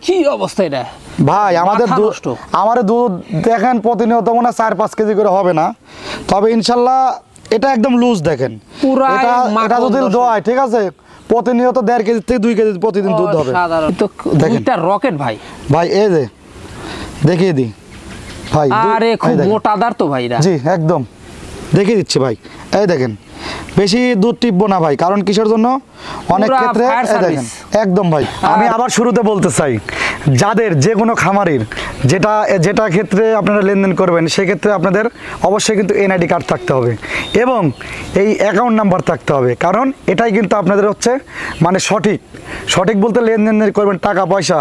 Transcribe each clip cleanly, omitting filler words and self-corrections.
কি অবস্থা এটা ভাই? আমাদের দুধ দেখেন প্রতিনিয়ত মনে 4-5 কেজি করে হবে না, তবে ইনশাল্লাহ এটা একদম লুজ দেখেন। এটা যদি দোয় ঠিক আছে, প্রতিনিয়ত 1.5 কেজি থেকে 2 কেজি প্রতিদিন দুধ হবে। দুধটা রকেট ভাই। ভাই এই যে দেখিয়ে দিই ভাই, আরে খুব মোটাদার তো ভাই এরা। জি একদম দেখিয়ে দিচ্ছি ভাই, এই দেখেন বেশি দুধ টিপবো না ভাই, কারণ কিসের জন্য অনেক ক্ষেত্রে দেখেন একদম ভাই। আমি আবার শুরুতে বলতে চাই, যাদের যে কোনো খামারির যেটা ক্ষেত্রে আপনারা লেনদেন করবেন, সেক্ষেত্রে আপনাদের অবশ্যই কিন্তু এনআইডি কার্ড থাকতে হবে এবং এই অ্যাকাউন্ট নাম্বার থাকতে হবে, কারণ এটাই কিন্তু আপনাদের হচ্ছে মানে সঠিক বলতে লেনদেন করবেন, টাকা পয়সা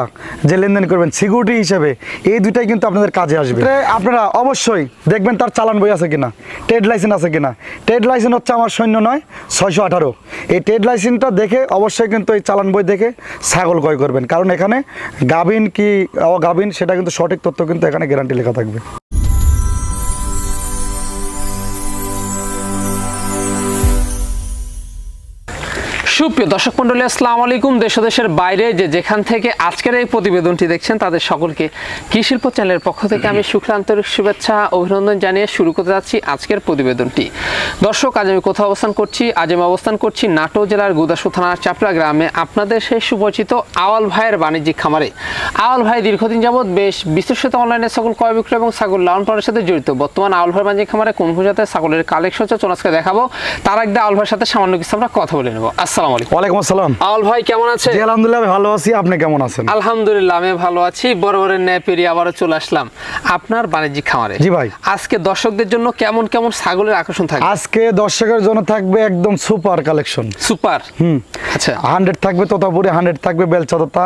যে লেনদেন করবেন সিকিউরিটি হিসেবে, এই দুইটাই কিন্তু আপনাদের কাজে আসবে। আপনারা অবশ্যই দেখবেন তার চালান বই আছে কিনা, ট্রেড লাইসেন্স আছে কিনা। ট্রেড লাইসেন্স হচ্ছে আমার 09/618, এই ট্রেড লাইসেন্সটা দেখে অবশ্যই কিন্তু এই চালান বই দেখে ছাগল ক্রয় করবেন, কারণ এখানে গাভিন কি অগাভিন সেটা কিন্তু সঠিক তথ্য কিন্তু এখানে গ্যারান্টি লেখা থাকবে। সুপ্রিয় দর্শক মণ্ডলী, আসসালামু আলাইকুম। দেশ ও দেশের বাইরে যেখান থেকে আজকের এই প্রতিবেদনটি দেখছেন, তাদের সকলকে কৃষিশিল্প চ্যানেলের পক্ষ থেকে আমি আন্তরিক শুভেচ্ছা অভিনন্দন জানিয়ে শুরু করতে যাচ্ছি আজকের প্রতিবেদনটি। দর্শক, আজ আমি কোথাও অবস্থান করছি? আজ আমি অবস্থান করছি নাটোর জেলার গুদাসপুর থানার চাপড়া গ্রামে, আপনাদের সেই সুপরিচিত আওয়াল ভাইয়ের বাণিজ্যিক খামারে। আওয়াল ভাই দীর্ঘদিন যাবৎ বেশ বিস্তৃত অনলাইনে ছাগল ক্রয় বিক্রয় এবং ছাগল লালন পালনের সাথে জড়িত। বর্তমান আওয়াল ভাইয়ের বাণিজ্যিক খামারে কোন জাতের ছাগলের কালেকশন চলছে আজকে দেখাবো। তার আগে আওয়াল ভাইয়ের সাথে সামান্য কিছু আমরা কথা বলে নেব। ওয়ালাইকুম আসসালাম। আওয়াল ভাই কেমন আছেন? জি আলহামদুলিল্লাহ ভালো আছি, আপনি কেমন আছেন? আলহামদুলিল্লাহ আমি ভালো আছি। বরাবরের ন্যায় পেরিয়ে আবারও চলে আসলাম আপনার বাণিজ্যিক খামারে। জি ভাই, আজকে দর্শকদের জন্য কেমন কেমন ছাগলের আকর্ষণ থাকবে? আজকে দর্শকের জন্য থাকবে একদম সুপার কালেকশন। সুপার? আচ্ছা, 100 থাকবে তোতাপুরি, 100 থাকবে বেলচাদা,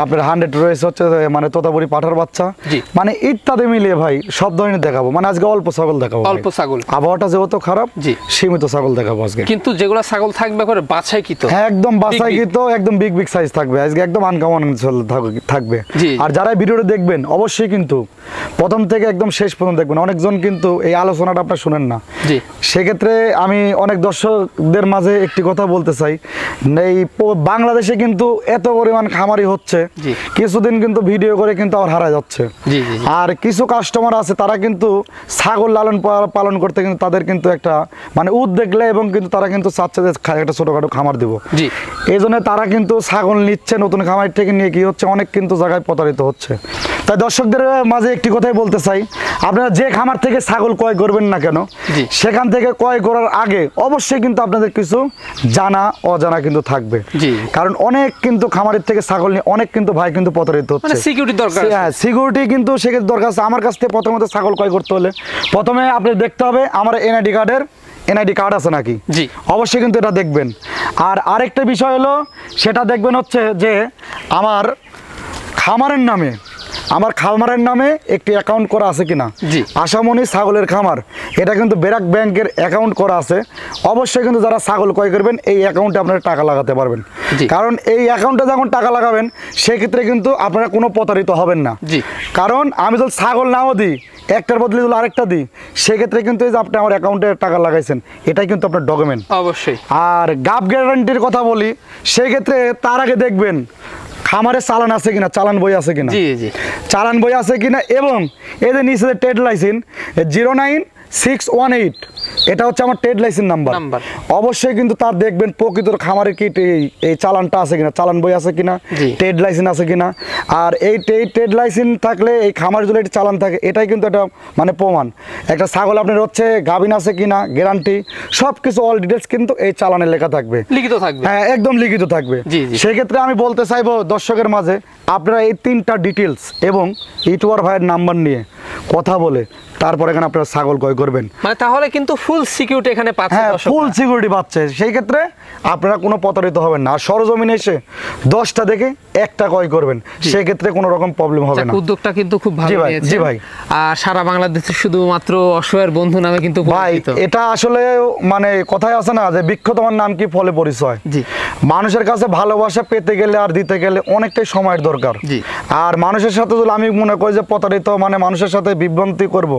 আপনার 100 রয়েছে হচ্ছে মানে তোতাপুরি পাঠার বাচ্চা, মানে ইত্যাদি মিলিয়ে ভাই সব ধরনের দেখাবো। মানে আজকে অল্প ছাগল দেখাবো, অল্প ছাগল, আবহাওয়াটা যেহেতু খারাপ, সীমিত ছাগল দেখাবো আজকে। কিন্তু যেগুলো ছাগল থাকবে করে বাছাই কি তো? হ্যাঁ একদম বাছাই কি তো, একদম বিগ সাইজ থাকবে আজকে, একদম আনকমন থাকবে। আর যারা ভিডিওটা দেখবেন অবশ্যই কিন্তু প্রথম থেকে একদম শেষ পর্যন্ত দেখবেন। অনেকজন কিন্তু এই আলোচনাটা আপনারা শুনেন না, সেক্ষেত্রে আমি অনেক দর্শকদের মাঝে একটি কথা বলতে চাই, এই বাংলাদেশে কিন্তু এত পরিমাণ খামারি হচ্ছে, কিছুদিন কিন্তু ভিডিও করে কিন্তু আবার হারা যাচ্ছে। আর কিছু কাস্টমার আছে তারা কিন্তু ছাগল লালন পালন করতে কিন্তু তাদের কিন্তু একটা মানে উদ্বেগলে এবং কিন্তু তারা কিন্তু চাচ্ছে যে একটা ছোটখাটো খামার দিব, এই জন্য তারা কিন্তু ছাগল নিচ্ছে নতুন খামার থেকে নিয়ে কি হচ্ছে অনেক কিন্তু জায়গায় প্রতারিত হচ্ছে। তাই দর্শকদের মাঝে একটি কথাই বলতে চাই, আপনারা যে খামার থেকে ছাগল ক্রয় করবেন না কেন, সেখান থেকে ক্রয় করার আগে অবশ্যই কিন্তু আপনাদের কিছু জানা অজানা কিন্তু থাকবে, কারণ অনেক কিন্তু খামারের থেকে ছাগল নিয়ে অনেক কিন্তু ভাই কিন্তু প্রতারিত হচ্ছে। সিকিউরিটি দরকার, হ্যাঁ সিকিউরিটি কিন্তু সেক্ষেত্রে দরকার আছে। আমার কাছ থেকে প্রথমত ছাগল ক্রয় করতে হলে প্রথমে আপনি দেখতে হবে আমার এনআইডি কার্ড আছে নাকি, অবশ্যই কিন্তু এটা দেখবেন। আর আরেকটা বিষয় হলো সেটা দেখবেন হচ্ছে যে আমার খামারের নামে একটি অ্যাকাউন্ট করা আছে কিনা। আশামনি ছাগলের খামার, এটা কিন্তু ব্র্যাক ব্যাংকের অ্যাকাউন্ট করা আছে। অবশ্যই কিন্তু যারা ছাগল ক্রয় করবেন এই অ্যাকাউন্টে আপনারা টাকা লাগাতে পারবেন, কারণ এই অ্যাকাউন্টে যখন টাকা লাগাবেন সেক্ষেত্রে কিন্তু আপনারা কোনো প্রতারিত হবেন না। কারণ আমি যদি ছাগল নাও দিই, একটার বদলে যদি আরেকটা দিই, সেক্ষেত্রে কিন্তু এই যে আপনি আমার অ্যাকাউন্টে টাকা লাগাইছেন এটাই কিন্তু আপনার ডকুমেন্ট অবশ্যই। আর গাব গ্যারান্টির কথা বলি, সেক্ষেত্রে তার আগে দেখবেন খামারে চালান আছে কিনা, চালান বই আছে কিনা, চালান বই আছে কিনা, এবং এই যে নিচে যে ট্রেড লাইসেন্স 09618, এটা হচ্ছে আমার ট্রেড লাইসেন্স নাম্বার। অবশ্যই কিন্তু তার দেখবেন প্রকৃত খামারের কি এই চালানটা আছে কিনা, চালান বই আছে কিনা, ট্রেড লাইসেন্স আছে কিনা। আর এই ট্রেড লাইসেন্স থাকলে এই খামার যদি একটা চালান থাকে, এটাই কিন্তু একটা মানে প্রমাণ একটা ছাগল আপনার হচ্ছে গাভিন আছে কিনা, গ্যারান্টি সব কিছু অল ডিটেলস কিন্তু এই চালানে লেখা থাকবে, লিখিত থাকবে। হ্যাঁ একদম লিখিত থাকবে। সেক্ষেত্রে আমি বলতে চাইবো দর্শকের মাঝে আপনারা এই 3টা ডিটেলস এবং ইউটিউবার ভাইয়ের নাম্বার নিয়ে কথা বলে তারপর এখানে আপনারা ছাগল ক্রয় করবেন, মানে তাহলে কিন্তু ফুল সিকিউরিটি এখানে পাচ্ছেন। হ্যাঁ ফুল সিকিউরিটি পাচ্ছে, সেই ক্ষেত্রে আপনারা কোনো প্রতারিত হবেন না। আর সরজমিনে এসে 10টা দেখে একটা ক্রয় করবেন, সেই ক্ষেত্রে কোনো রকম প্রবলেম হবে না। উদ্যোগটা কিন্তু খুব ভালো নিয়েছে। জি ভাই, আর সারা বাংলাদেশে শুধুমাত্র অসহায়ের বন্ধু নামে কিন্তু ভাই এটা আসলে মানে কথাই আছে না যে বৃক্ষ তোমার নাম কি ফলে পরিচয়। মানুষের কাছে ভালোবাসা পেতে গেলে আর দিতে গেলে অনেকটাই সময়ের দরকার। আর মানুষের সাথে যদি আমি মনে করি যে প্রতারিত মানে মানুষের সাথে সাথে বিভ্রান্তি করব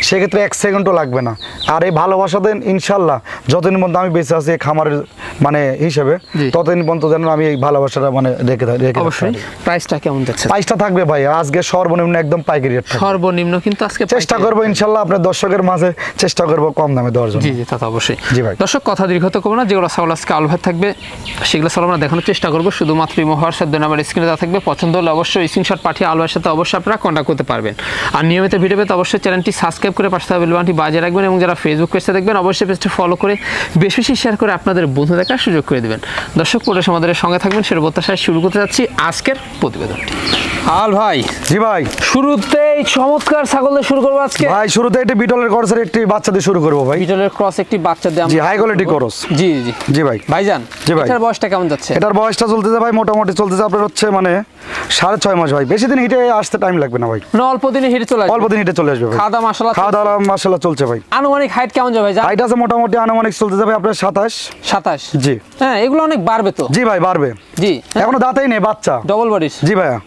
সেক্ষেত্রে 1 সেকেন্ডও লাগবে না। আর এই ভালোবাসা দেন ইনশাল্লাহ যতদিন পর্যন্ত আমি বেঁচে আছি এই খামারের মানে হিসেবে, ততদিন পর্যন্ত যেন আমি এই ভালোবাসাটা মানে রেখে অবশ্যই। প্রাইসটা কেমন যাচ্ছে? প্রাইসটা থাকবে ভাই আজকে সর্বনিম্ন একদম পাইকারি রেট থাকবে। সর্বনিম্ন কিন্তু আজকে চেষ্টা করব ইনশাল্লাহ আপনার দর্শকের মাঝে চেষ্টা করব কম দামে দেওয়ার জন্য। জি জি, তা তো অবশ্যই। জি ভাই। দর্শক কথা দীর্ঘত করব না, যেগুলো ছাগল আজকে আলভার থাকবে সেগুলো ছাগল আমরা দেখানোর চেষ্টা করব। শুধুমাত্র ইমো হোয়াটসঅ্যাপ দুই নাম্বার স্ক্রিনে দেওয়া থাকবে। পছন্দ হলে অবশ্যই স্ক্রিনশট পাঠিয়ে আলভার সাথে অবশ্যই আপনারা কন্ট্যাক্ট করতে পারবেন। আর নিয়মিত ভিডিও পেতে অবশ্যই চ্যানেলটি সাবস্ক্রাইব করে পাশে থাকা বেল বাটনটি বাজিয়ে রাখবেন, এবং যারা ফেসবুক পেজটা দেখবেন অবশ্যই পেজটি ফলো করে বেশি বেশি শেয়ার করে আপনাদের বন্ধু দেখার সুযোগ করে দেবেন। দর্শক পরিবেশ আমাদের সঙ্গে থাকবেন, সেটা প্রত্যাশায় শুরু করতে যাচ্ছি আজকের প্রতিবেদনটি। আল ভাই। জি ভাই। শুরুতেই চমৎকার ছাগল দিয়ে শুরু করব আজকে ভাই। শুরুতে একটি বিটলের ক্রসের একটি বাচ্চা দিয়ে শুরু করব ভাই। বিটলের ক্রস একটি বাচ্চা দিয়ে জি, হাই কোয়ালিটি ক্রস। জি জি জি ভাই। ভাইজান, জি ভাই। এটার বয়সটা কেমন যাচ্ছে? এটার বয়সটা চলতেছে ভাই মোটামুটি চলতেছে আপনার হচ্ছে মানে 6.5 মাস ভাই। বেশি দিন হিটে আসতে টাইম লাগবে না ভাই। না, অল্প দিনে হিটে চলে আসবে। অল্প দিন হিটে চলে আসবে ভাই। খাওয়া দাওয়া মাশাআল্লাহ, খাওয়া দাওয়া মাশাআল্লাহ চলছে ভাই। আনুমানিক হাইট কেমন যাবে ভাই? হাইট আছে মোটামুটি আনুমানিক চলতে যাবে আপনার 27। জি হ্যাঁ, এগুলো অনেক বাড়বে তো। জি ভাই বাড়বে। জি, এখনো দাঁতেই নেই বাচ্চা। ডবল বডির। জি ভাইয়া।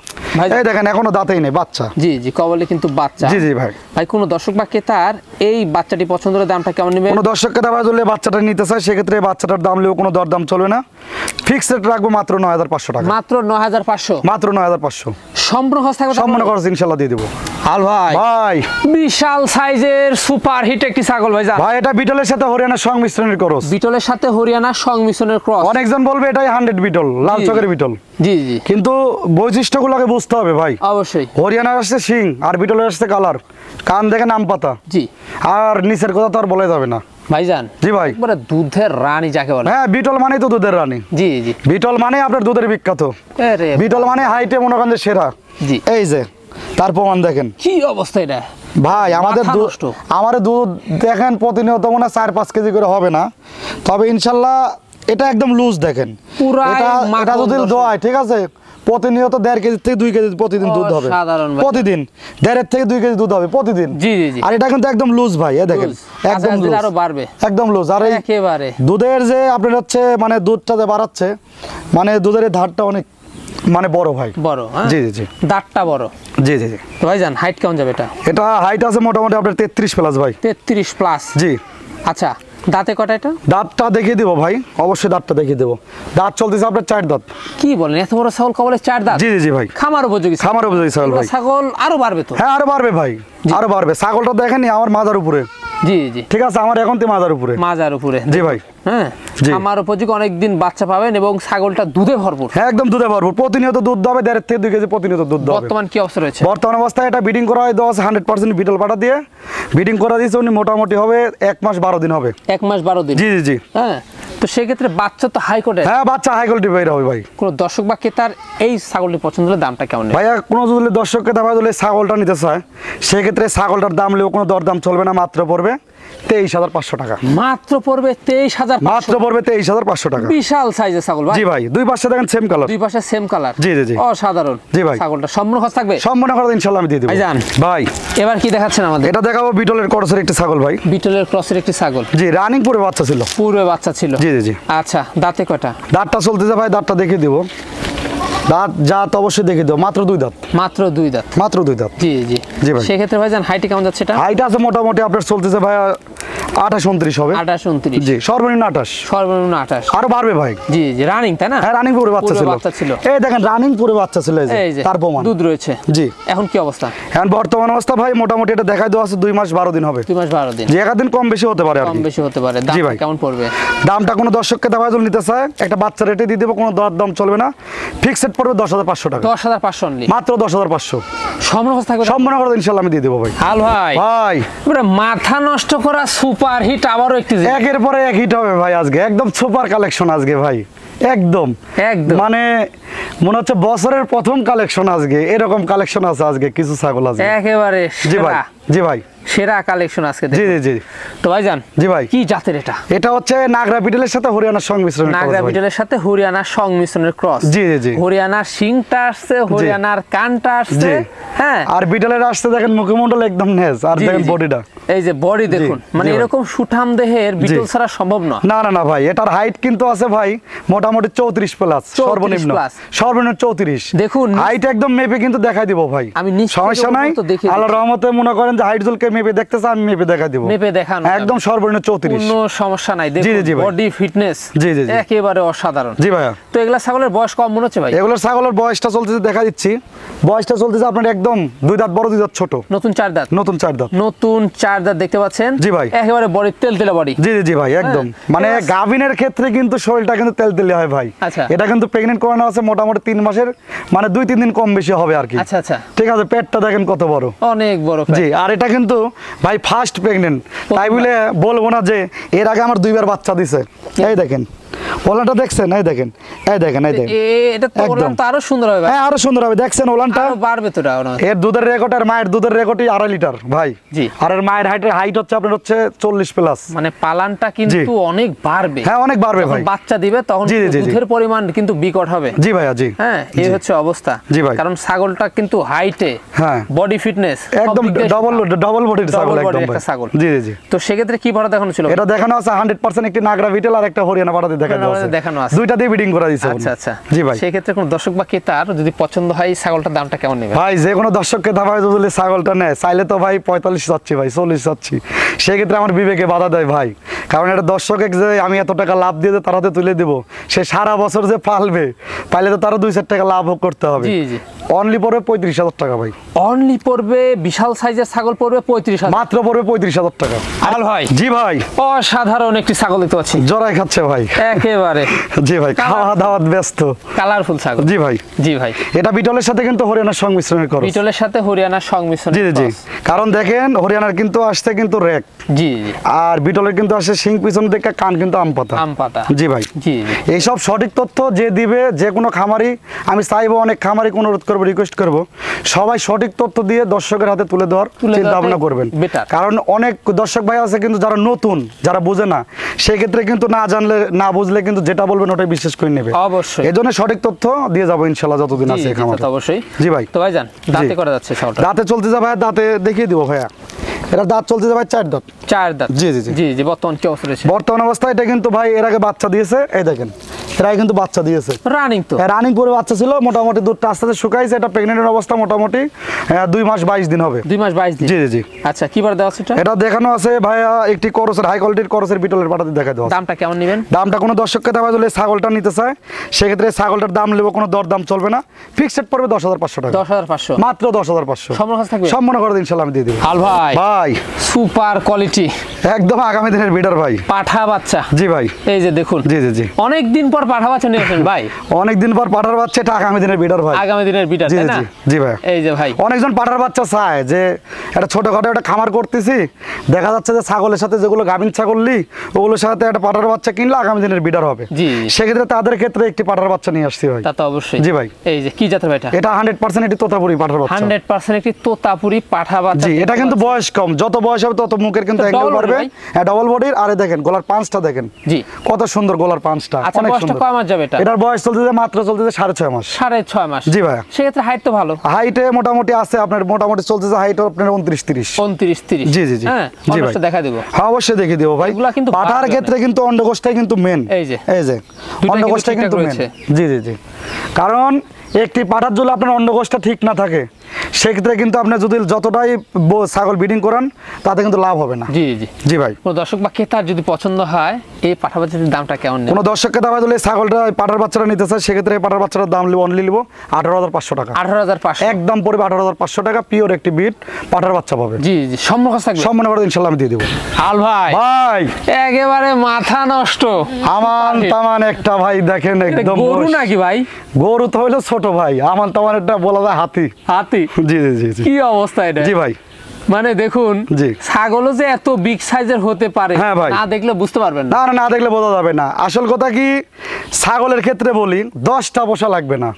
এই দেখেন এখনো দাঁতেই নেই বাচ্চা। জি জি, কবলে কিন্তু বাচ্চা। জি জি ভাই। ভাই কোন দর্শক বা ক্রেতার এই বাচ্চাটি পছন্দ হলে দামটা কেমন নেবে? কোন দর্শক ক্রেতা ভাই যদি বাচ্চাটা নিতে চায় সেক্ষেত্রে বাচ্চাটার দাম নিলেও কোনো দরদাম চলবে না। ফিক্সড রেট রাখবো মাত্র 9500 টাকা। মাত্র 9500? মাত্র 9500। সম্পূর্ণ খরচ থাকবে? সম্পূর্ণ খরচ ইনশাআল্লাহ দিয়ে দেব। হাল ভাই। ভাই বিশাল সাইজের সুপার হিট একটি ছাগল ভাই। ভাই এটা বিটলের সাথে হরিয়ানা সংমিশ্রণের ক্রস। বিটলের সাথে হরিয়ানা সংমিশ্রণের ক্রস। অনেকজন বলবে এটাই 100 বিটল, লাল চকের বিটল। জি জি, কিন্তু বৈশিষ্ট্যগুলোকে বুঝতে হবে ভাই। অবশ্যই। হরিয়ানার আসছে শিং আর বিটলের আসছে কালার, কান দেখে নাম পাতা। জি। আর নিচের কথা তো আর বলা যাবে না ভাইজান। জি ভাই। একবারে দুধের রানী যাকে বলে। হ্যাঁ, বিটল মানেই তো দুধের রানী। জি জি, বিটল মানে আপনার দুধের বিখ্যাত। আরে বিটল মানে হাইটে মনে করেন যে সেরা। জি, এই যে তার প্রমাণ দেখেন কি অবস্থা এটা ভাই। আমাদের দুধ দেখেন প্রতিনিয়ত মনে 4-5 কেজি করে হবে না, তবে ইনশাল্লাহ এটা একদম লুজ দেখেন। এটা যদি দোয়ায় ঠিক আছে প্রতিনিয়ত 1.5 কেজি থেকে 2 কেজি প্রতিদিন দুধ হবে। প্রতিদিন 1.5 থেকে 2 কেজি দুধ হবে প্রতিদিন। জি জি জি। আর এটা কিন্তু একদম লুজ ভাই। এই দেখেন একদম লুজ, আরো বাড়বে একদম লুজ। আর একেবারে দুধের যে আপনার হচ্ছে মানে দুধটা যে বাড়াচ্ছে মানে দুধের ধারটা অনেক মানে বড় ভাই। বড়। জি জি জি, দাঁতটা বড়। জি জি জি। তো ভাইজান হাইট কেমন যাবে এটা? এটা হাইট আছে মোটামুটি আপনার 33 প্লাস ভাই। 33 প্লাস। জি। আচ্ছা, দাঁতে কটা এটা? দাঁতটা দেখিয়ে দেবো ভাই, অবশ্যই দাঁতটা দেখিয়ে দেবো। দাঁত চলতেছে আপনার 4 দাঁত। কি বলেন, এত বড় ছাগল কবলে 4 দাঁত? জি জি জি ভাই। খামার উপযোগী। খামার উপযোগী ছাগল ভাই। ছাগল আরো বাড়বে তো? হ্যাঁ আরো বাড়বে ভাই, আরো বাড়বে। ছাগলটা দেখেনি আমার মাথার উপরে। জি জি, ঠিক আছে, আমার এখন তো মাথার উপরে। মাজার উপরে। জি ভাই। হ্যাঁ, খামার উপযোগী অনেকদিন বাচ্চা পাবেন এবং ছাগলটা দুধে ভরপুর। হ্যাঁ একদম দুধে ভরপুর, প্রতিনিয়ত দুধ হবে 1.5 থেকে 2 কেজি প্রতিনিয়ত দুধ হবে। বর্তমান কি অবস্থা রয়েছে? বর্তমান অবস্থায় এটা ব্রিডিং করা হয় 100% বিটল পাটা দিয়ে ব্রিডিং করা দিয়েছে। উনি মোটামুটি হবে 1 মাস 12 দিন হবে। 1 মাস 12 দিন। জি জি জি। হ্যাঁ, তো সেক্ষেত্রে বাচ্চা তো হাই কোয়ালিটি। হ্যাঁ বাচ্চা হাই কোয়ালিটি বের হবে ভাই। কোন দর্শক বা ক্রেতার এই ছাগলটি পছন্দ হলে দামটা কেমন? ভাইয়া কোনো যদি দর্শক ক্রেতা ভাই যদি ছাগলটা নিতে চায় সেক্ষেত্রে ছাগলটার দাম নিলেও কোনো দরদাম চলবে না, মাত্র পড়বে 23,500 টাকা। মাত্র পড়বে 23,500? মাত্র পড়বে 23,500 টাকা। বিশাল সাইজের ছাগল ভাই। জি ভাই, দুই পাশে দেখেন সেম কালার। দুই পাশে সেম কালার। জি জি জি, অসাধারণ। জি ভাই। ছাগলটা সম্পূর্ণ খরচ থাকবে? সম্পূর্ণ খরচ ইনশাআল্লাহ আমি দিয়ে দেব ভাইজান। ভাই এবার কি দেখাচ্ছেন আমাদের? এটা দেখাবো বিটলের ক্রসের একটি ছাগল ভাই। বিটলের ক্রসের একটি ছাগল। জি, রানিং পুরো বাচ্চা ছিল। পুরো বাচ্চা ছিল। জি জি জি। আচ্ছা, দাঁতে কয়টা? দাঁতটা চলতেছে ভাই, দাঁতটা দেখিয়ে দেব। দাঁত জাত অবশ্যই দেখিয়ে দেব। মাত্র 2 দাঁত। মাত্র 2 দাঁত। মাত্র 2 দাঁত। জি জি জি ভাই। সেক্ষেত্রে ভাইজান হাইট কেমন যাচ্ছে এটা? হাইট আছে মোটামুটি আপনার চলতেছে ভাই 28-29 হবে। 28-29। জি, সর্বনিম্ন 28। সর্বনিম্ন 28। আরো বাড়বে ভাই। জি জি, রানিং তাই না? হ্যাঁ রানিং পুরো বাচ্চা ছিল। এই দেখেন রানিং পুরো বাচ্চা ছিল, এই যে তার প্রমাণ। দুধ রয়েছে। জি। এখন কি অবস্থা? এখন বর্তমান অবস্থা ভাই মোটামুটি এটা দেখাই দেওয়া আছে 2 মাস 12 দিন হবে। 2 মাস 12 দিন। যে একদিন কম বেশি হতে পারে আর কম কি। বেশি হতে পারে। জি দাম ভাই। কেমন পড়বে? দামটা কোনো দর্শককে দাম যদি নিতে চায় একটা বাচ্চা রেটে দিয়ে দেবো, কোনো দাম চলবে না। ফিক্সড পড়বে 10,500 টাকা। 10,500 অনলি। মাত্র 10,500। সম্পূর্ণ খরচ থাকবে? সম্পূর্ণ করে ইনশাআল্লাহ আমি দিয়ে দেবো ভাই। হাল ভাই। ভাই পুরো মাথা নষ্ট করা সুপার হিট আবারও একটি একের পরে এক হিট হবে ভাই আজকে। একদম সুপার কালেকশন আজকে ভাই, একদম মানে মনে হচ্ছে বছরের প্রথম কালেকশন আজকে। এরকম কালেকশন আছে আজকে কিছু ছাগল আছে একেবারে। জি ভাই। জি ভাই। সেরা কালেকশন আজকে জি জি জি। তো ভাইজান জি ভাই, কি জাতের এটা? এটা হচ্ছে নাগরা বিটলের সাথে হরিয়ানার সংমিশ্রণ। নাগরা বিটলের সাথে হরিয়ানার সংমিশ্রণের ক্রস। জি জি জি। হরিয়ানার শিংটা আসছে, হরিয়ানার কানটা আসছে, হ্যাঁ, আর বিটলের আসছে দেখেন মুখমণ্ডল একদম নেজ, আর দেখেন বডিটা, এই যে বডি দেখুন, মানে এরকম সুঠাম দেহের বিটল ছাড়া সম্ভব না। না না না ভাই, এটার হাইট কিন্তু আছে ভাই মোটামুটি 34 প্লাস, সর্বনিম্ন 34। দেখুন হাইট একদম মেপে কিন্তু দেখাই দিব ভাই, আমি সমস্যা নাই। আল্লাহর রহমতে মনে করেন যে হাইট জলকে মেপে দেখতেছে, আমি মেপে দেখাই দিব, মেপে দেখানো একদম সর্বনিম্ন 34, কোনো সমস্যা নাই। দেখুন বডি ফিটনেস একেবারে অসাধারণ। জি ভাই। তো এগুলা ছাগলের বয়স কম মনে হচ্ছে ভাই? এগুলোর ছাগলের বয়সটা চলতেছে, দেখা দিচ্ছি, বয়সটা চলতেছে আপনার একদম 2 দাঁত বড়, 2 দাঁত ছোট, নতুন 4 দাঁত, নতুন 4 দাঁত, নতুন 4 দাঁত দেখতে পাচ্ছেন। জি ভাই, একেবারে বডি তেলতেলে বডি। জি জি জি ভাই, একদম মানে গাভিনের ক্ষেত্রে কিন্তু শরীরটা কিন্তু তেলতেলে হয় ভাই। আচ্ছা, এটা কিন্তু প্রেগন্যান্ট করানো আছে মোটামুটি 3 মাসের, মানে 2-3 দিন কম বেশি হবে আর কি। আচ্ছা আচ্ছা, ঠিক আছে। পেটটা দেখেন কত বড়, অনেক বড় পেট। জি, আর এটা কিন্তু ভাই ফার্স্ট প্রেগন্যান্ট, তাই বলে বলবো না যে এর আগে আমার 2বার বাচ্চা দিছে। এই দেখেন ওলানটা দেখছেন, এই দেখেন, এই দেখেন, এই দেখেন, এটা তো ওলান তো আরো সুন্দর হবে ভাই। হ্যাঁ, আরো সুন্দর হবে, দেখছেন ওলানটা আরো বাড়বে তো। এর দুধের রেকর্ড আর মায়ের দুধের রেকর্ডই 2.5 লিটার ভাই। জি। আর এর মায়ের হাইট হচ্ছে আপনার হচ্ছে 40 প্লাস, মানে পালানটা কিন্তু অনেক বাড়বে। হ্যাঁ, অনেক বাড়বে ভাই, বাচ্চা দিবে তখন দুধের পরিমাণ কিন্তু বিকট হবে। জি ভাইয়া, জি। হ্যাঁ, এই হচ্ছে অবস্থা। জি ভাই, কারণ ছাগলটা কিন্তু হাইটে, হ্যাঁ, বডি ফিটনেস একদম ডাবল বডির ছাগল, একদম ভাই। ছাগল। জি জি জি। তো সেক্ষেত্রে কি পাঠা দেখানো ছিল? এটা দেখানো আছে 100% একটি নাগরা বিটল আর একটা হরিয়ানা পাঠাতে দেখানো আছে, দুইটা দিয়ে ব্রিডিং করা দিয়েছে। আচ্ছা আচ্ছা, জি ভাই। সেই ক্ষেত্রে কোন দর্শক বা ক্রেতার যদি পছন্দ হয় ছাগলটার দামটা কেমন নেবে? ভাই যে কোনো দর্শক ক্রেতা ভাই যদি ছাগলটা নেয়, চাইলে তো ভাই 45 চাচ্ছি ভাই, 40 চাচ্ছি, সেই ক্ষেত্রে আমার বিবেকে বাধা দেয় ভাই। কারণ এটা দর্শকে যে আমি এত টাকা লাভ দিয়ে তার হাতে তুলে দেবো, সে সারা বছর যে পালবে, পাইলে তো তারও 2-4 টাকা লাভ করতে হবে। জি জি। অনলি পড়বে 35,000 টাকা ভাই। অনলি পড়বে, বিশাল সাইজের ছাগল পড়বে 35,000, মাত্র পড়বে 35,000 টাকা। আল ভাই। জি ভাই, অসাধারণ একটি ছাগল দেখতে পাচ্ছি, জড়াই খাচ্ছে ভাই একেবারে। জি ভাই, খাওয়া দাওয়াত ব্যস্ত, কালারফুল ছাগল। জি ভাই, জি ভাই। এটা বিটলের সাথে কিন্তু হরিয়ানার সংমিশ্রণের করস, বিটলের সাথে হরিয়ানার সংমিশ্রণ। জি জি। কারণ দেখেন হরিয়ানার কিন্তু আসছে কিন্তু রেক, জি জি, আর বিটলের কিন্তু আসে শিং পিছন থেকে, কান কিন্তু আম পাতা। জি ভাই, জি। এই সব সঠিক তথ্য যে দিবে, যে কোনো খামারি, আমি চাইবো অনেক খামারি অনুরোধ করবো, রিকোয়েস্ট করবো, সবাই সঠিক তথ্য দিয়ে দর্শকের হাতে তুলে দেওয়ার চিন্তা ভাবনা করবেন। কারণ অনেক দর্শক ভাই আছে কিন্তু যারা নতুন, যারা বোঝে না, সেই ক্ষেত্রে কিন্তু না জানলে, না বুঝলে কিন্তু যেটা বলবেন ওটাই বিশ্বাস করে নেবে। অবশ্যই, এই জন্য সঠিক তথ্য দিয়ে যাবো ইনশাল্লাহ যতদিন আছে খামারে। অবশ্যই। জি ভাই। তো ভাই জান, দাঁতে করা যাচ্ছে ছাগলটা? দাঁতে চলতে যাবে, দাঁতে দেখিয়ে দিব ভাইয়া। এটা দাঁত চলতে যাবে 4 দাঁত। 4 দাঁত। জি জি জি জি। বর্তমান কি অবস্থা রয়েছে? বর্তমান অবস্থায় এটা কিন্তু ভাই এর আগে বাচ্চা দিয়েছে, এই দেখেন, এরা কিন্তু বাচ্চা দিয়েছে, রানিং তো, রানিং পরে বাচ্চা ছিল, মোটামুটি দুধটা আস্তে আস্তে শুকাইছে। এটা প্রেগন্যান্টের অবস্থা মোটামুটি 2 মাস 22 দিন হবে। 2 মাস 22 দিন। জি জি জি। আচ্ছা, কিবার দেওয়া আছে এটা? এটা দেখানো আছে ভাইয়া একটি করসের, হাই কোয়ালিটির করসের বিটলের পাটাতে দেখা দেওয়া। দামটা কেমন নেবেন? দামটা কোনো দর্শককে দেওয়া যদি ছাগলটা নিতে চায়, সেক্ষেত্রে ছাগলটার দাম নেব, কোনো দরদাম চলবে না, ফিক্সড পড়বে 10,500 টাকা। 10,500 মাত্র 10,500। সম্মান থাকবে, সম্মান করে ইনশাআল্লাহ আমি দিয়ে দেব। আল ভাই, ভাই সুপার কোয়ালিটি, একদম আগামী দিনের বিডার ভাই, পাঠা বাচ্চা। জি ভাই, এই যে দেখুন, জি জি জি, অনেক দিন পর পাঠা বাচ্চা নিয়েছেন ভাই, অনেক দিন পর পাঠার বাচ্চা, এটা আগামী দিনের বিডার ভাই, আগামী দিনের বিডার, তাই না? জি ভাই। এই যে ভাই, অনেকজন পাঠার বাচ্চা চায় যে একটা ছোটখাটো একটা খামার করতেছি, দেখা যাচ্ছে যে ছাগলের সাথে যেগুলো গাভিন ছাগললি, ওগুলোর সাথে একটা পাঠার বাচ্চা কিনলে আগামী দিনের বিডার হবে। জি, সেক্ষেত্রে তাদের ক্ষেত্রে একটি পাঠার বাচ্চা নিয়ে আসছি ভাই। তা তো অবশ্যই। জি ভাই। এই যে কি জাতের ভাই এটা? এটা 100% একটি তোতাপুরি পাঠার বাচ্চা, 100% একটি তোতাপুরি পাঠা বাচ্চা। জি, এটা কিন্তু বয়স কম, যত বয়স হবে তত মুখের কিন্তু অ্যাঙ্গেল বাড়বে। হ্যাঁ, ডাবল বডির। আরে দেখেন গলার পাঁচটা দেখেন, জি, কত সুন্দর গলার পাঁচটা, অনেক সুন্দর। কয় মাস যাবে এটা? এটার বয়স চলতেছে মাত্র 6.5 মাস। 6.5 মাস। জি ভাই। সেক্ষেত্রে হাইট তো ভালো, হাইটে মোটামুটি আছে আপনার, মোটামুটি চলতেছে হাইট আপনার 29-30। 29-30। জি জি জি। হ্যাঁ, অবশ্যই দেখা দেব। হ্যাঁ, অবশ্যই দেখিয়ে দেব ভাই। এগুলা কিন্তু পাঠার ক্ষেত্রে কিন্তু অন্ডকোষটাই কিন্তু মেন। এই যে অন্ডকোষটাই কিন্তু মেন। জি জি জি। কারণ একটি পাঠার যদি আপনার অন্ডকোষটা ঠিক না থাকে, সেক্ষেত্রে কিন্তু আপনি যদি যতটাই ছাগল ব্রিডিং করান, তাতে কিন্তু লাভ হবে না। জি জি জি ভাই। কোনো দর্শক বা ক্রেতার যদি পছন্দ হয়, এই পাঠা বাচ্চার দামটা কেমন নেই? কোনো দর্শককে দাম দিলে ছাগলটা পাঠার বাচ্চাটা নিতে চায়, সেক্ষেত্রে পাঠার বাচ্চাটার দাম অনলি নিব 18,500 টাকা। 18,500 একদম পড়বে 18,500 টাকা, পিওর একটি বিট পাঠার বাচ্চা পাবে। জি জি, সম্মান থাকবে, সম্মান করে ইনশাআল্লাহ আমি দিয়ে দেব। আল ভাই, ভাই একেবারে মাথা নষ্ট আমান তামান একটা ভাই, দেখেন একদম গরু নাকি ভাই? গরু তো হইলো ছোট ভাই, আমান তামান একটা বলা যায় হাতি। হাতি? জি জি জি। কি অবস্থা এটা? জি ভাই। মানে দেখুন, ছাগলও যে এত বিগ সাইজের হতে পারে, না দেখলে বুঝতে পারবেন না। না দেখলে বোঝা যাবে না। আসল কথা কি, ছাগলের ক্ষেত্রে বলি 10টা বসা লাগবে না,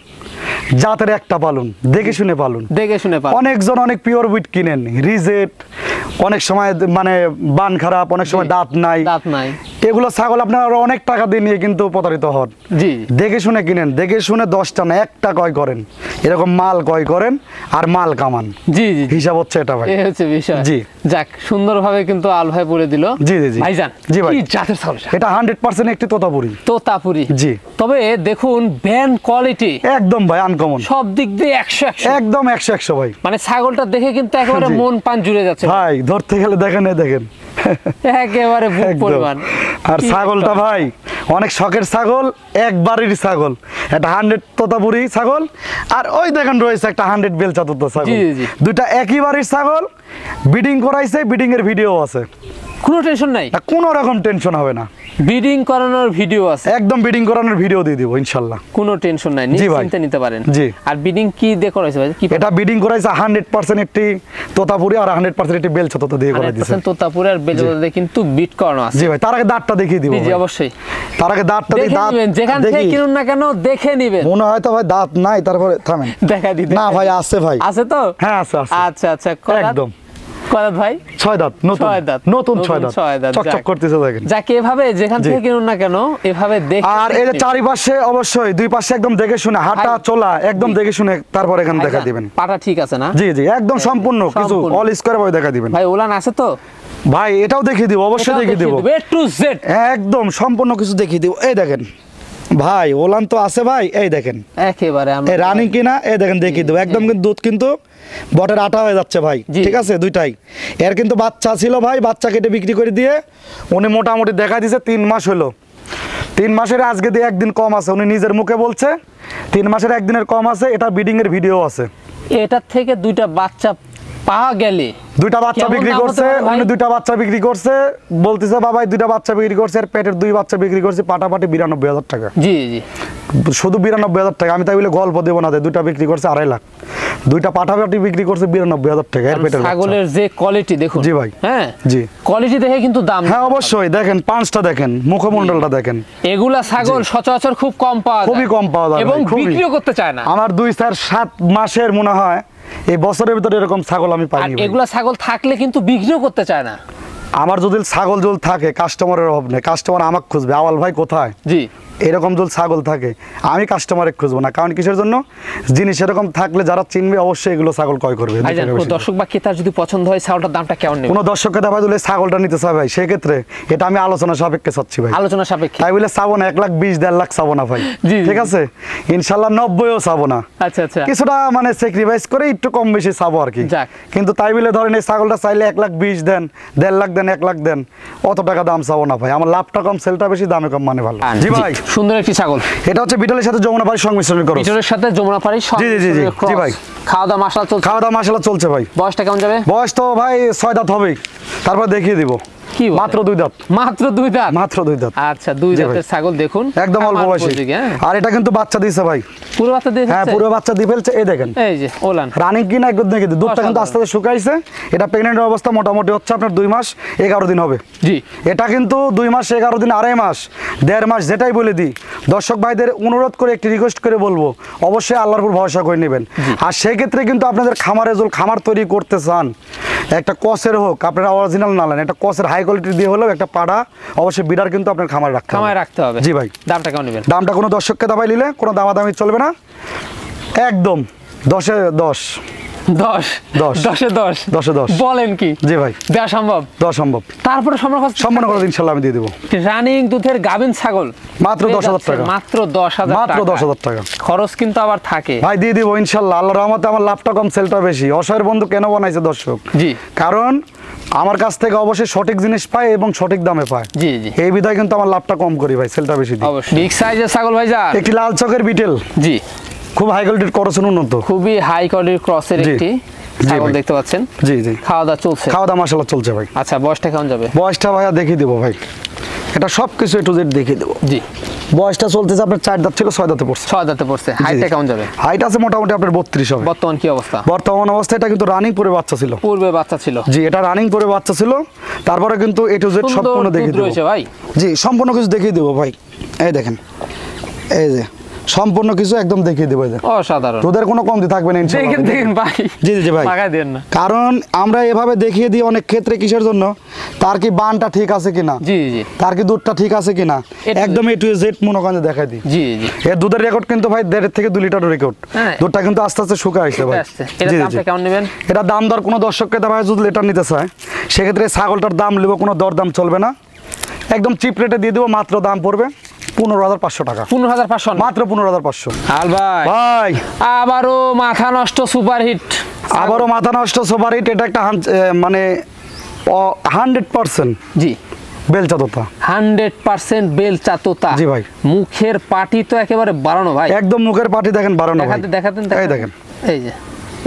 জাতের একটা পালুন, দেখে শুনে পালুন, দেখে শুনে পালুন। অনেকজন অনেক পিওর বিট কিনেন, রিজেট, অনেক সময় মানে বান খারাপ, অনেক সময় দাঁত নাই, এগুলো ছাগল আপনারা অনেক টাকা দিয়ে নিয়ে কিন্তু প্রতারিত হন। জি, দেখে শুনে কিনেন, দেখে শুনে 10টা না 1টা ক্রয় করেন, এরকম মাল ক্রয় করেন আর মাল কামান। জি জি, হিসাব হচ্ছে এটা ভাই, এই হচ্ছে বিষয়। জি, যাক, সুন্দরভাবে কিন্তু আল ভাই বলে দিল। জি জি জি ভাইজান, জি ভাই, কি জাতের ছাগল এটা 100% একটি তোতাপুরি। তোতাপুরি, জি। তবে দেখুন ব্যান্ড কোয়ালিটি একদম ভাই আনকমন, সব দিক দিয়ে 100 একদম 100 ভাই। মানে ছাগলটা দেখে কিন্তু একেবারে মন প্রাণ জুড়ে যাচ্ছে ভাই, ধরতে গেলে দেখেন, এই দেখেন একেবারে বুক পরিমাণ। আর ছাগলটা ভাই অনেক শখের ছাগল, একবারেরই ছাগল, এটা 100 তোতাপুরি ছাগল। আর ওই দেখেন রয়েছে একটা 100 বেলচা তোতা ছাগল, দুইটা একই বাড়ির ছাগল, ব্রিডিং করাইছে, ব্রিডিং এর ভিডিও আছে, কোনো টেনশন নাই, কোনো রকম টেনশন হবে না। ব্রিডিং করানোর ভিডিও আছে, একদম ব্রিডিং করানোর ভিডিও দিয়ে দিব ইনশাআল্লাহ, কোনো টেনশন নাই, নিশ্চিন্তে নিতে পারেন। জি। আর ব্রিডিং কি দিয়ে করাইছে ভাই? কি এটা ব্রিডিং করাইছে 100% একটি তোতাপুরি আর 100% একটি বেলচা তোতা দিয়ে করাই দিয়েছে। 100% তোতাপুরি আর বেলচা তোতা দিয়ে কিন্তু বিট করানো আছে। জি ভাই, তার আগে দাঁতটা দেখিয়ে দিব। জি অবশ্যই, তার আগে দাঁতটা দিয়ে দাঁত যেখান থেকে কিনুন না কেন দেখে নেবেন। মনে হয় তো ভাই দাঁত নাই, তারপরে থামেন, দেখা দিতে না ভাই আছে, ভাই আছে তো? হ্যাঁ আছে আছে। আচ্ছা আচ্ছা, একদম কয়দাত ভাই? 6 দাঁত, নতুন 6 দাঁত, নতুন 6 দাঁত, চকচক করতেছে দেখেন। যাকে এভাবে যেখান থেকে কিনুন না কেন এভাবে দেখে। আর এই যে চারিপাশে অবশ্যই দুই পাশে একদম দেখে শুনে, হাঁটা চলা একদম দেখে শুনে তারপর এখানে দেখা দিবেন। পাটা ঠিক আছে না? জি জি, একদম সম্পূর্ণ, কিছু অল স্কয়ার ভাবে দেখা দিবেন। ভাই ওলান আছে তো? ভাই এটাও দেখিয়ে দিব, অবশ্যই দেখিয়ে দিব, এ টু জেড একদম সম্পূর্ণ কিছু দেখিয়ে দিব। এই দেখেন ভাই, ওলান তো আছে ভাই, এই দেখেন একেবারে এই রানিং কিনা, এই দেখেন দেখিয়ে দেব, একদম কিন্তু দুধ কিন্তু বটের আটা হয়ে যাচ্ছে ভাই, ঠিক আছে দুইটাই। এর কিন্তু বাচ্চা ছিল ভাই, বাচ্চা কেটে বিক্রি করে দিয়ে উনি মোটামুটি দেখা দিয়েছে 3 মাস হলো। 3 মাসের আজকে দিয়ে একদিন কম আছে, উনি নিজের মুখে বলছে 3 মাসের একদিনের কম আছে, এটা ব্রিডিং এর ভিডিও আছে। এটার থেকে দুইটা বাচ্চা পাওয়া গেলে, দুইটা বাচ্চা বিক্রি করছে উনি, দুইটা বাচ্চা বিক্রি করছে, বলতেছে বাবাই দুইটা বাচ্চা বিক্রি করছে, আর পেটের 2 বাচ্চা বিক্রি করছে, পাটাপাটি 92,000 টাকা। জি জি, শুধু 92,000 টাকা। আমি তাই বলে গল্প দেবো না, দুইটা বিক্রি করছে 2.5 লাখ, দুইটা পাটাপাটি বিক্রি করছে 92,000 টাকা। এর পেটের ছাগলের যে কোয়ালিটি দেখুন। জি ভাই, হ্যাঁ জি, কোয়ালিটি দেখে কিন্তু দাম। হ্যাঁ অবশ্যই, দেখেন পাঁচটা দেখেন, মুখমণ্ডলটা দেখেন, এগুলা ছাগল সচরাচর খুব কম পাওয়া যায়, খুবই কম পাওয়া যায় এবং বিক্রিও করতে চায় না। আমার 2-4-7 মাসের মনে হয় এই বছরের ভিতরে এরকম ছাগল আমি পাইনি। এগুলা ছাগল থাকলে কিন্তু বিক্রিও করতে চায় না। আমার যদি ছাগল জল থাকে, কাস্টমারের অভাব নেই, কাস্টমার আমাকে খুঁজবে, আওয়াল ভাই কোথায়। জি, এরকম যদি ছাগল থাকে আমি কাস্টমারে খুঁজবো না, কারণ কিসের জন্য, জিনিস এরকম থাকলে যারা চিনবে অবশ্যই এগুলো ছাগল ক্রয় করবে। দর্শক বা ক্রেতার যদি পছন্দ হয় ছাগলটার দামটা কেমন নেবে? কোনো দর্শক ক্রেতা ভাই যদি ছাগলটা নিতে চায় ভাই, সেক্ষেত্রে এটা আমি আলোচনা সাপেক্ষে চাচ্ছি ভাই, আলোচনা সাপেক্ষে। তাই বলে চাবো না 1,20,000 1.5 লাখ চাবো না ভাই, ঠিক আছে, ইনশাল্লাহ 90ও চাবো না। আচ্ছা আচ্ছা, কিছুটা মানে স্যাক্রিফাইস করে একটু কম বেশি চাবো আর কি। কিন্তু তাই বলে ধরেন এই ছাগলটা চাইলে 1,20,000 দেন, 1.5 লাখ দেন, 1 লাখ দেন, অত টাকা দাম চাবো না ভাই, আমার লাভটা কম, সেলটা বেশি, দামে কম, মানে ভালো। জি ভাই, সুন্দর একটি ছাগল। এটা হচ্ছে বিটলের সাথে যমুনা পাড়ি সংমিশ্রণ করো, বিটলের সাথে যমুনা পাড়ি। জি জি জি জি ভাই, খাওয়া দাওয়া মাশাআল্লাহ চলছে, খাওয়া দাওয়া মাশাআল্লাহ চলছে ভাই। বয়সটা কেমন যাবে? বয়স তো ভাই 6 দাঁত হবে, তারপর দেখিয়ে দিব। কি মাত্র 2 দাঁত, মাত্র 2 দাঁত, মাত্র 2 দাঁত। আচ্ছা, 2 দাঁতের ছাগল দেখুন, একদম অল্প বয়সী। আর এটা কিন্তু বাচ্চা দিয়েছে ভাই, পুরো বাচ্চা দিয়েছে। হ্যাঁ পুরো বাচ্চা দিয়ে ফেলছে, এই দেখেন, এই যে ওলান রানিং কিনা একদম দেখে দিই, দুধটা কিন্তু আস্তে আস্তে শুকাইছে। এটা প্রেগন্যান্ট অবস্থা মোটামুটি হচ্ছে আপনার 2 মাস 11 দিন হবে। জি, এটা কিন্তু 2 মাস 11 দিন, 2.5 মাস 1.5 মাস, যেটাই বলে দিই। দর্শক ভাইদের অনুরোধ করে একটি রিকোয়েস্ট করে বলবো, অবশ্যই আল্লাহর উপর ভরসা করে নেবেন। আর সেই ক্ষেত্রে কিন্তু আপনাদের খামারে যদি খামার তৈরি করতে চান, একটা কসের হোক, আপনারা অরিজিনাল না নেন, একটা কসের হাই কোয়ালিটি দিয়ে হলেও একটা পাড়া অবশ্যই বিডার কিন্তু আপনার খামারে রাখতে হবে। জি ভাই, দামটা কেমন নেবেন? দামটা কোনো দর্শককে দাবাই নিলে কোনো দামাদামি চলবে না, একদম 10-এ 10। 10 10 10 10 বলেন কি? জি ভাই, দেওয়া সম্ভব? দেওয়া সম্ভব, তারপরে সম্পূর্ণ করে ইনশাআল্লাহ আমি দিয়ে দেব। রানিং দুধের গাভিন ছাগল মাত্র 10,000 টাকা, মাত্র 10,000 মাত্র 10,000 টাকা। খরচ কিন্তু আবার থাকে ভাই, দিয়ে দিব ইনশাআল্লাহ, আল্লাহর রহমতে। আমার লাভটা কম, সেলটা বেশি। অসহায়ের বন্ধু কেন বানাইছে দর্শক? জি, কারণ আমার কাছ থেকে অবশ্যই সঠিক জিনিস পায় এবং সঠিক দামে পায়। জি জি, এই বিধায় কিন্তু আমার লাভটা কম করি ভাই, সেলটা বেশি দিই। অবশ্যই বিগ সাইজের ছাগল ভাই, যা একটি লাল চকের বিটেল। জি, খুব হাই কোয়ালিটির ক্রসের উন্নত, খুবই হাই কোয়ালিটির ক্রসের একটি ছাগল দেখতে পাচ্ছেন। জি জি, খাওয়া দাওয়া চলছে? খাওয়া দাওয়া মাশাআল্লাহ চলছে ভাই। আচ্ছা, বয়সটা কেমন যাবে? বয়সটা ভাইয়া দেখিয়ে দেবো ভাই, এটা সবকিছু A to Z দেখিয়ে দেবো। জি, বয়সটা চলতেছে আপনার 4 দাঁত ছিল, 6 দাঁতে পড়ছে। 6 দাঁতে পড়ছে। হাইটটা কেমন যাবে? হাইট আছে মোটামুটি আপনার 32 হবে। বর্তমান কি অবস্থা? বর্তমান অবস্থা এটা কিন্তু রানিং পরে বাচ্চা ছিল, পূর্বে বাচ্চা ছিল। জি, এটা রানিং পরে বাচ্চা ছিল, তারপরে কিন্তু A to Z সম্পূর্ণ দেখিয়ে দেবো ভাই। জি, সম্পূর্ণ কিছু দেখিয়ে দেবো ভাই। এই দেখেন, এই যে সম্পূর্ণ কিছু একদম দেখিয়ে দেবো। অসাধারণ, দুধের কোনো কমতি থাকবে না ইনশাআল্লাহ। দেখেন ভাই, জি জি ভাই, পাকায় দেন না, কারণ আমরা এভাবে দেখিয়ে দিই অনেক ক্ষেত্রে কিসের জন্য, তার কি বানটা ঠিক আছে কিনা, জি জি, তার কি দুধটা ঠিক আছে কিনা, একদম A to Z মনে করেন দেখাই দিই। জি জি, এর দুধের রেকর্ড কিন্তু ভাই 1.5 থেকে 2 লিটার রেকর্ড। দুধটা কিন্তু আস্তে আস্তে শুকায় আসছে ভাই। এটা দামটা কেমন নেবেন? এটা দাম দর কোনো দর্শককে দাম যদি লিটার নিতে চায় সেক্ষেত্রে ছাগলটার দাম নেব, কোনো দরদাম চলবে না, একদম চিপ রেটে দিয়ে দেবো। মাত্র দাম পড়বে 15,500 টাকা। 15,500, মাত্র 15,500। হাল ভাই, ভাই আবারও মাথা নষ্ট সুপারহিট, আবারও মাথা নষ্ট সুপারহিট। এটা একটা মানে 100% জি বেলচা তোতা, 100% বেলচা তোতা। জি ভাই, মুখের পাটি তো একেবারে বাড়ানো ভাই, একদম মুখের পাটি দেখেন বাড়ানো ভাই। দেখাতেন, এই দেখেন, এই যে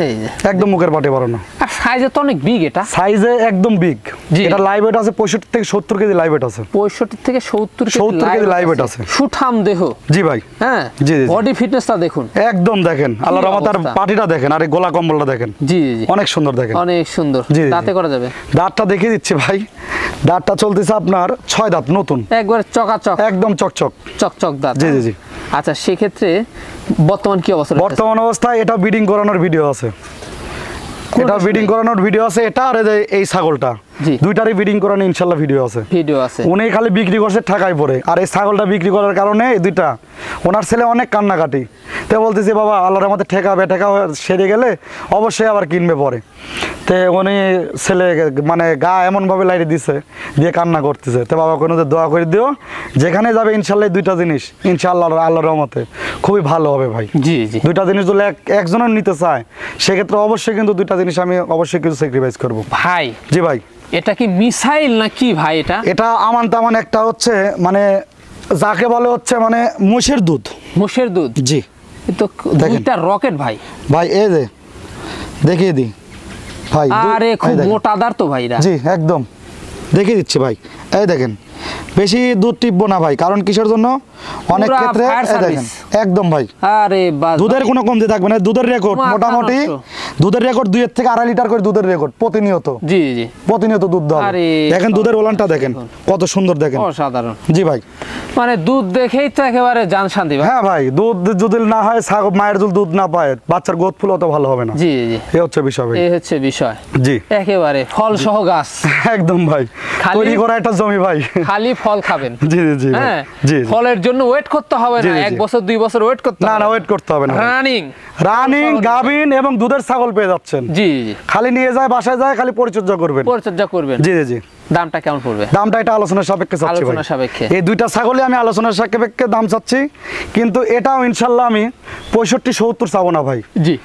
এই যে একদম মুখের পাটি বাড়ানো। আর সাইজে তো অনেক বিগ, এটা সাইজে একদম বিগ। এটা লাইভ ওয়েট আছে 65 থেকে 70 কেজি লাইভ ওয়েট আছে। 65 থেকে 70 কেজি লাইভ ওয়েট আছে। সুঠাম দেহ। জি ভাই, হ্যাঁ জি জি, বডি ফিটনেসটা দেখুন, একদম দেখেন আল্লাহর রহমতে। আর পাটিটা দেখেন, আর এই গলা কম্বলটা দেখেন, জি জি, অনেক সুন্দর দেখেন, অনেক সুন্দর। দাঁতে করা যাবে? দাঁতটা দেখিয়ে দিচ্ছি ভাই। দাঁতটা চলতেছে আপনার 6 দাঁত, নতুন একবারে চকাচক, একদম চকচক চকচক দাঁত। জি জি জি। আচ্ছা, সেক্ষেত্রে বর্তমান কি অবস্থা? বর্তমান অবস্থায় এটা ব্রিডিং করানোর ভিডিও আছে, এটা ব্রিডিং করানোর ভিডিও আছে। এটা আর এই ছাগলটা দুইটারই ব্রিডিং করানো ইনশাআল্লাহ ভিডিও আছে। উনি খালি বিক্রি করছে ঠাকায় পড়ে, আর এই ছাগলটা বিক্রি করার কারণে এই দুইটা ওনার ছেলে অনেক কান্নাকাটি। তো বলতেছে বাবা আল্লাহর মধ্যে ঠেকা সেরে গেলে অবশ্যই আবার কিনবে পরে। তো উনি ছেলে মানে গা এমনভাবে লাইটে দিছে, দিয়ে কান্না করতেছে। তো বাবা কোনো দোয়া করে দিও, যেখানে যাবে ইনশাআল্লাহ দুইটা জিনিস ইনশাআল্লাহ আল্লাহর রহমতে খুবই ভালো হবে ভাই। জি জি, দুইটা জিনিস যদি একজনের নিতে চায় সেক্ষেত্রে অবশ্যই কিন্তু দুইটা জিনিস আমি অবশ্যই কিছু স্যাক্রিফাইস করবো ভাই। জি ভাই, এটা কি মিসাইল না কি ভাই? এটা আমান তামান একটা হচ্ছে মানে যাকে বলে হচ্ছে মানে মোষের দুধ। মোষের দুধ, জি। তো দুইটা রকেট ভাই। ভাই এই যে দেখিয়ে দিই ভাই, আরে খুব মোটাদার তো ভাই। জি একদম দেখিয়ে দিচ্ছি ভাই। এই দেখেন, বেশি দুধ টিপবো না ভাই, কারণ কিসের জন্য অনেক ক্ষেত্রে দেখেন একদম ভাই, আরে দুধের কোনো কমতি থাকবে না। দুধের রেকর্ড মোটামুটি, দুধের রেকর্ড 2 থেকে 2.5 লিটার করে দুধের রেকর্ড প্রতিনিয়ত। জি জি, প্রতিনিয়ত দুধ দাও। দেখেন দুধের ওলানটা দেখেন কত সুন্দর, দেখেন অসাধারণ। জি ভাই, মানে দুধ দেখেই তো একেবারে জান শান্তি ভাই। হ্যাঁ ভাই, দুধ যদি না হয়, মায়ের দুধ না পায়, বাচ্চার গ্রোথ ফুল অত ভালো হবে না। জি জি, এই হচ্ছে বিষয় ভাই, এই হচ্ছে বিষয়। জি, একেবারে ফল সহ গাছ একদম ভাই, তৈরি করা একটা জমি ভাই, খালি ফল খাবেন। জি জি জি, হ্যাঁ জি, ফলের জন্য ওয়েট করতে হবে না, 1 বছর 2 বছর ওয়েট করতে হবে না, ওয়েট করতে হবে না। রানিং গাভিন এবং দুধের ছাগল পেয়ে যাচ্ছেন। জি জি, খালি নিয়ে যায় বাসায় যায়, খালি পরিচর্যা করবেন। জি জি জি। দামটা কেমন পড়বে? দামটা এটা আলোচনার সাপেক্ষে চাচ্ছি ভাই, আলোচনার সাপেক্ষে। এই দুইটা ছাগলই আমি আলোচনার সাপেক্ষে দাম চাচ্ছি, কিন্তু এটাও ইনশাআল্লাহ আমি 65-70 চাবো না ভাই। জি,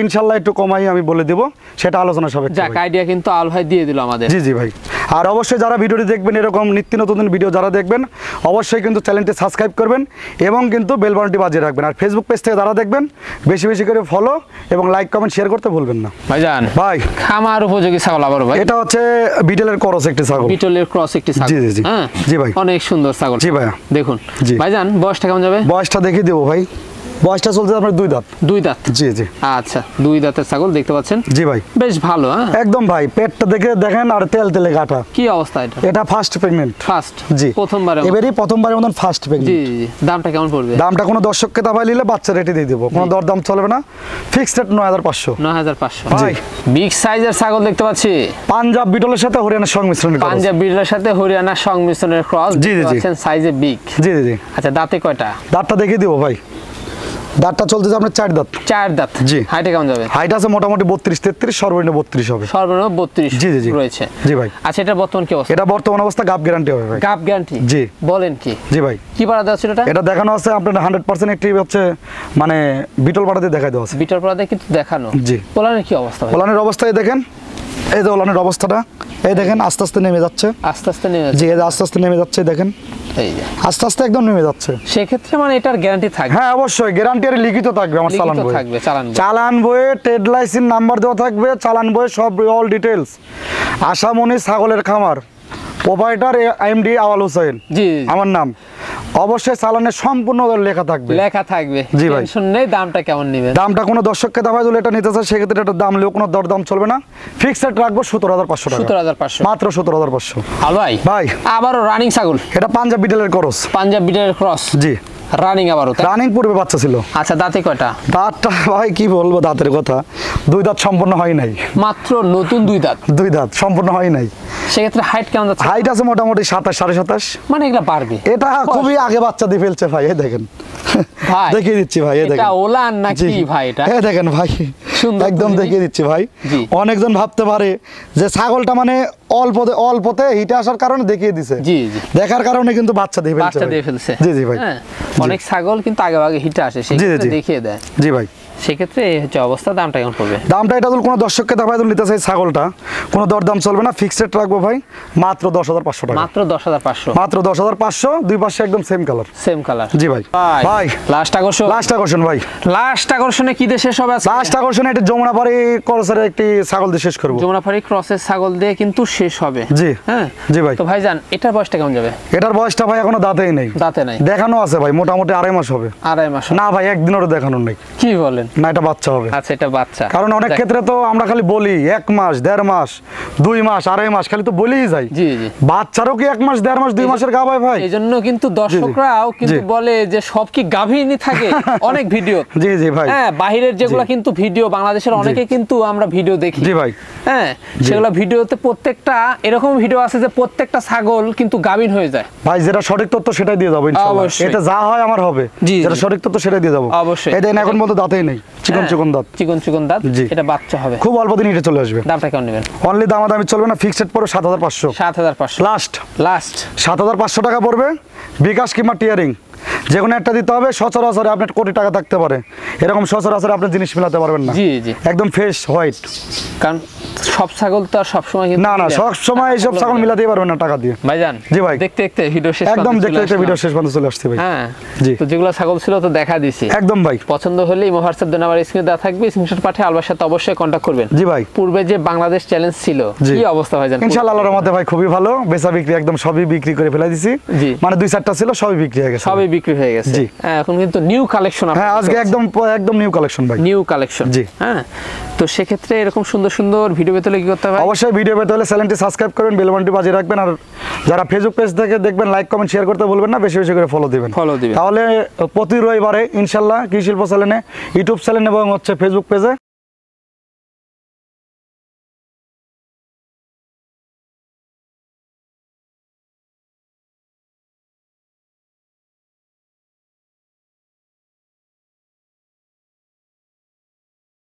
ইনশাআল্লাহ একটু কমাই আমি বলে দেব, সেটা আলোচনার সাপেক্ষে। যাক, আইডিয়া কিন্তু আল ভাই দিয়ে দিল আমাদের। জি জি ভাই। আর অবশ্যই যারা ভিডিওটি দেখবেন, এরকম নিত্য নতুন ভিডিও যারা দেখবেন, অবশ্যই কিন্তু চ্যানেলটি সাবস্ক্রাইব করবেন এবং কিন্তু বেল বাটনটি বাজিয়ে রাখবেন। আর ফেসবুক পেজ থেকে যারা দেখবেন, বেশি বেশি করে ফলো এবং লাইক কমেন্ট শেয়ার করতে ভুলবেন না ভাইজান। ভাই খামার উপযোগী ছাগল আবার ভাই, এটা হচ্ছে বিটলের ক্রস একটি ছাগল। বিটলের ক্রস একটি ছাগল। জি জি জি, হ্যাঁ জি ভাই, অনেক সুন্দর ছাগল। জি ভাই, দেখুন ভাইজান বয়সটা কেমন যাবে? বয়সটা দেখিয়ে দেবো ভাই। বয়সটা চলছে আপনার 2 দাঁত। 2 দাঁত, জি জি। আচ্ছা, 2 দাঁতের ছাগল দেখতে পাচ্ছেন। জি ভাই, বেশ ভালো। হ্যাঁ একদম ভাই, পেটটা দেখেন, আর তেলে গাটা কি অবস্থা। এটা ফার্স্ট প্রেগন্যান্ট। ফার্স্ট, জি, প্রথমবারের মতন ফার্স্ট প্রেগন্যান্ট। জি জি। দামটা কেমন পড়বে? দামটা কোনো দর্শককে দাবাই নিলে বাচ্চা রেটে দিয়ে দেবো, কোনো দরদাম চলবে না, ফিক্সড রেট 9,500। 9,500। ভাই বিগ সাইজের ছাগল দেখতে পাচ্ছি, পাঞ্জাব বিটলের সাথে হরিয়ানার সংমিশ্রণ। পাঞ্জাব বিটলের সাথে হরিয়ানার সংমিশ্রণের ক্রস। জি জি জি, সাইজে বিগ। জি জি জি। আচ্ছা, দাঁতে কয়টা? দাঁতটা দেখিয়ে দেবো ভাই। দাঁতটা চলতেছে আপনার 4 দাঁত। 4 দাঁত, জি। হাইটে কেমন যাবে? হাইট আছে মোটামুটি 32-33, সর্বনিম্ন 32 হবে। সর্বনিম্ন 32 জি জি রয়েছে। জি ভাই। আচ্ছা, এটা বর্তমান কি অবস্থা? এটা বর্তমান অবস্থা গাব গ্যারান্টি হবে ভাই। গাব গ্যারান্টি, জি। বলেন কি? জি ভাই। কি পাড়া দেওয়া ছিল এটা? এটা দেখানো আছে আপনার 100% একটি হচ্ছে মানে বিটল পাড়া দিয়ে দেখাই দেওয়া আছে। বিটল পাড়া দিয়ে কিন্তু দেখানো। জি। ওলানের কি অবস্থা ভাই? ওলানের অবস্থায় দেখেন, এই যে ওলানের অবস্থাটা, এই দেখেন আস্তে আস্তে নেমে যাচ্ছে। আস্তে আস্তে নেমে যাচ্ছে। জি, এই যে আস্তে আস্তে নেমে যাচ্ছে, দেখেন এই যে আস্তে আস্তে একদম নেমে যাচ্ছে। সেক্ষেত্রে মানে এটার গ্যারান্টি থাকবে? হ্যাঁ অবশ্যই, গ্যারান্টি আর লিখিত থাকবে। আমার চালান বই থাকবে, চালান বইয়ে ট্রেড লাইসেন্স নাম্বার দেওয়া থাকবে, চালান বইয়ে সব অল ডিটেইলস। আশামনি ছাগলের খামার, প্রোপাইটার এমডি আওয়াল হোসেন, জি আমার নাম। অবশ্যই চালানে সম্পূর্ণ লেখা থাকবে। লেখা থাকবে, জি ভাই। টেনশন নেই। দামটা কেমন নেবেন? দামটা কোনো দর্শককে দাবায় দিলে এটা নিতে চায় সেক্ষেত্রে এটার দাম লেও কোনো দরদাম চলবে না, ফিক্সড রাখবো 17,500 টাকা। 17,500 মাত্র 17,500। আর ভাই ভাই আবারও রানিং ছাগল, এটা পাঞ্জাব বিটেলের ক্রস। পাঞ্জাব বিটের ক্রস, জি রানিং আবারও তাই? রানিং পূর্বে বাচ্চা ছিল। আচ্ছা, দাঁতে কয়টা? দাঁতটা ভাই কি বলবো, দাঁতের কথা 2 দাঁত সম্পূর্ণ হয় নাই। মাত্র নতুন 2 দাঁত। 2 দাঁত সম্পূর্ণ হয় নাই। সেক্ষেত্রে হাইট কেমন যাচ্ছে? হাইট আছে মোটামুটি 27 27.5। মানে এগুলা পারবে? এটা খুবই আগে বাচ্চা দিয়ে ফেলছে ভাই, এই দেখেন ভাই দেখিয়ে দিচ্ছি ভাই, এই এটা দেখেন ওলান নাকি জি। ভাই? এটা এই দেখেন ভাই, সুন্দর একদম তো দেখিয়ে দিচ্ছি ভাই। জি। অনেকজন ভাবতে পারে যে ছাগলটা মানে অল্পতে হিটে আসার কারণে দেখিয়ে দিছে, জি জি, দেখার কারণে কিন্তু বাচ্চা দিয়ে ফেলছে বাচ্চা ভাই। দিয়ে ফেলছে। জি জি ভাই। হ্যাঁ, অনেক ছাগল কিন্তু আগে আগে হিটে আসে, জি, সেক্ষেত্রে জি। দেখিয়ে দেয়। জি ভাই। সেক্ষেত্রে এই হচ্ছে অবস্থা। দামটা কেমন পড়বে? দামটা এটা কোনো দর্শককে দাবায় নিতে চাই ছাগলটা, কোনো দরদাম চলবে না, ফিক্সড রাখবো ভাই মাত্র 10,500 টাকা। মাত্র 10,500। মাত্র 10,500, দুই পাশে একদম সেম কালার। Same colour. জি ভাই। ভাই লাস্ট আকর্ষণ, লাস্ট আকর্ষণ ভাই, লাস্ট আকর্ষণে কি দিয়ে শেষ হবে আজকে? লাস্ট আকর্ষণে এটা যমুনাপাড়ি ক্রসের একটি ছাগল দিয়ে শেষ করবো। যমুনাপাড়ি ক্রসের ছাগল দিয়ে কিন্তু শেষ হবে। জি হ্যাঁ জি ভাই। তো ভাইজান এটার বয়সটা কেমন যাবে? এটার বয়সটা ভাই এখনো দাঁতেই নেই, দাঁতে নাই। দেখানো আছে ভাই মোটামুটি 2.5 মাস হবে। 2.5 মাস? না ভাই, একদিনেরও দেখানো নেই। কি বলেন? না, এটা বাচ্চা হবে। আচ্ছা, এটা বাচ্চা। কারণ অনেক ক্ষেত্রে তো আমরা খালি বলি 1 মাস 1.5 মাস 2 মাস 2.5 মাস খালি তো বলেই যাই। জি জি। বাচ্চারও কি 1 মাস 1.5 মাস 2 মাসের গা ভাই? এই জন্য কিন্তু দর্শকরাও কিন্তু জি। বলে যে সব কি গাভীনি থাকে অনেক ভিডিও। জি জি ভাই। হ্যাঁ, বাহিরের যেগুলা কিন্তু ভিডিও, বাংলাদেশের অনেকে কিন্তু আমরা ভিডিও দেখি। জি ভাই। হ্যাঁ, সেগুলা ভিডিওতে প্রত্যেকটা এরকম ভিডিও আছে যে প্রত্যেকটা ছাগল কিন্তু গাভীন হয়ে যায়। ভাই যেটা সঠিক তথ্য সেটাই দিয়ে যাবো ইনশাআল্লাহ। অবশ্যই। এটা যা হয় আমার হবে, জি, যেটা জি। সঠিক তথ্য সেটাই দিয়ে যাবো। অবশ্যই। এটা এখন পর্যন্ত দাঁতেই নেই, চিকন চিকন দাঁত। চিকন চিকন দাঁত। জি। এটা বাচ্চা হবে, খুব অল্প দিন এটা চলে আসবে। দামটা কেমন নেবেন? অনলি দামাদামি চলবে না, ফিক্সড পড়বে 7,500। 7,500 লাস্ট লাস্ট। 7,500 টাকা পড়বে, বিকাশ কিংবা টিয়ারিং যে কোনো একটা দিতে হবে। সচরাচর আপনার কোটি টাকা থাকতে পারে, এরকম সচরাচর আপনি জিনিস মেলাতে পারবেন না। জি জি। একদম ফ্রেশ হোয়াইট। কারণ সব ছাগল তো আর সবসময় কিন্তু না না, সব সময় এইসব ছাগল মিলাতেই পারবেন না টাকা দিয়ে। ভাইজান জি ভাই। দেখতে দেখতে ভিডিও শেষ একদম পর্যন্ত দেখতে চলে দেখতে আসলাম। ভিডিও শেষ পর্যন্ত চলে আসছে ভাই। হ্যাঁ জি। তো যেগুলো ছাগল ছিল তো দেখা দিছি। একদম ভাই। পছন্দ হলে ইমো হোয়াটসঅ্যাপ দেন, আমার স্ক্রিনে দেওয়া থাকবে, স্ক্রিনশট পাঠিয়ে আলবার সাথে অবশ্যই কন্ট্যাক্ট করবেন। জি ভাই। পূর্বে যে বাংলাদেশ চ্যালেঞ্জ ছিল, জি। কি অবস্থা ভাইজান? ইনশাআল্লাহ আল্লাহর রহমতে ভাই খুবই ভালো, বেচা বিক্রি একদম সবই বিক্রি করে ফেলে দিছি। জি। মানে 2-4টা ছিল সবই বিক্রি হয়ে গেছে। সবই বিক্রি হয়ে গেছে। জি। হ্যাঁ, এখন কিন্তু নিউ কালেকশন। হ্যাঁ, আজকে একদম একদম নিউ কালেকশন ভাই। New collection. জি। হ্যাঁ, তো সেক্ষেত্রে এরকম সুন্দর সুন্দর ভিডিও পেতে হলে কি করতে হবে? অবশ্যই ভিডিও পেতে হলে চ্যানেলটি সাবস্ক্রাইব করবেন, বেল বাটনটি বাজিয়ে রাখবেন, আর যারা ফেসবুক পেজ থেকে দেখবেন লাইক কমেন্ট শেয়ার করতে বলবেন না, বেশি বেশি করে ফলো দিবেন। ফলো দিবেন। তাহলে প্রতি রবিবারে ইনশাআল্লাহ কৃষি শিল্প চ্যানেলে, ইউটিউব চ্যানেল এবং হচ্ছে ফেসবুক পেজে